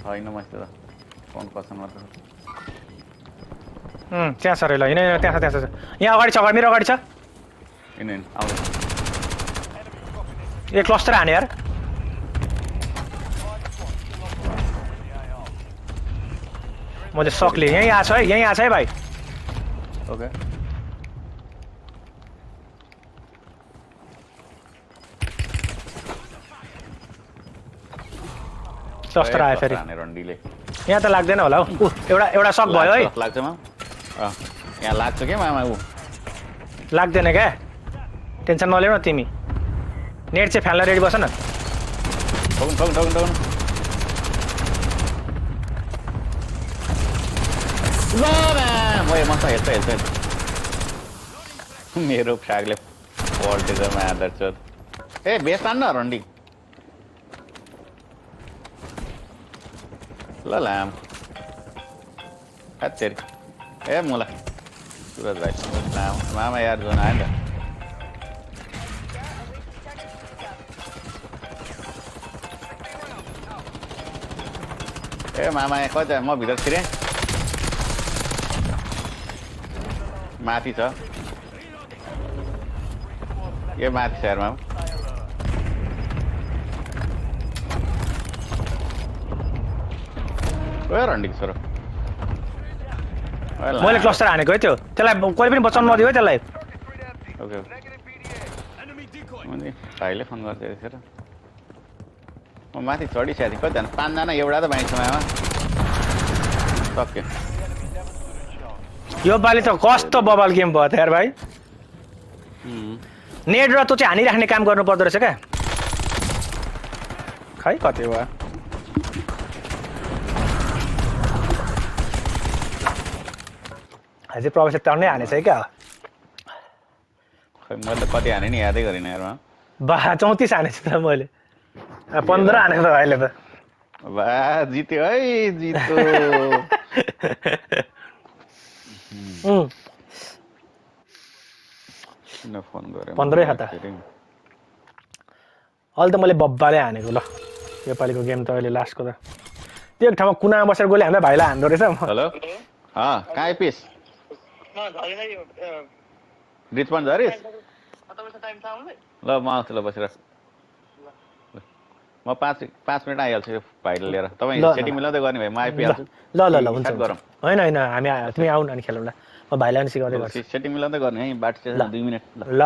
छैन मसित त फोन कसन मात्र त्यहाँ सर ल हिँड त्यहाँ छ यहाँ अगाडि छ मेरो अगाडि छ इन आउँदै एक क्लस्टर हाने यार मैले सकले यहीँ आछ है भाइ ओके क्लस्टर आयो फेरि हाने रन्डीले यहाँ त लाग्दैन होला हौ एउटा सक भयो है लाग्छ म यहाँ लाग्छ के मामा ऊ लाग्दैन क्या टेन्सन नलिउ न तिमी नेट चाहिँ फ्याल्न रेडी बस न ठगुन ल मस्त हेर्छ मेरो फ्यागले पल्टेछ मादर चोद ए बेस तान्न रन्डी ल लाम हत्तेरी ए मुला सुरज भाइ मामा यार जोन आयो नि त ए मामा यहाँ कति म भित्र छिरेँ माथि छ यो माथि छ यार मामा ओ रन्डीको छोरो मैले क्लस्टर हानेको है त्यो त्यसलाई कोही पनि बचाउनु नदियो है त्यसलाई ओके भाइले फोन गर्छ यतिखेर म माथि चढिसकेको थिएँ कतिजना 5 जना एउटा त बाँकी छ मामा सक्यो यो पालि त कस्तो बबल गेम भयो त यार भाइ नेट र त्यो चाहिँ हानिराख्ने काम गर्नु पर्दो रहेछ क्या खै कति भयो अझै प्रवेश टर्नै हानेछ है क्या खै मैले त कति हाने नि यादै गरिनँ यारमा बा 34 हानेछु त मैले 15 हानेछ त अहिले त बा जित्यो है जित्यो किन फोन गरे 15 खाता अहिले त मैले बब्बाले हानेको ल योपालिको गेम त अहिले लास्टको त त्यो एक ठाउँमा कुनामा बसेर गोली हामीलाई भाइलाई हान्दो रहेछ हेलो कहाँ आइपिस रिचपन झरिस ल म आउँछु ल बसेर म 5 मिनट आइहाल्छु यो भाइले लिएर तपाईँ सेटिङ मिलाउँदै गर्ने भए म आइपुगिहाल्छु ल हुन्छ होइन हामी तिमी आउनु अनि खेलौँ ल म भाइलाई पनि सिकाउँदै गर्छु सेटिङ मिलाउँदै गर्ने है बाटो 2 मिनट ल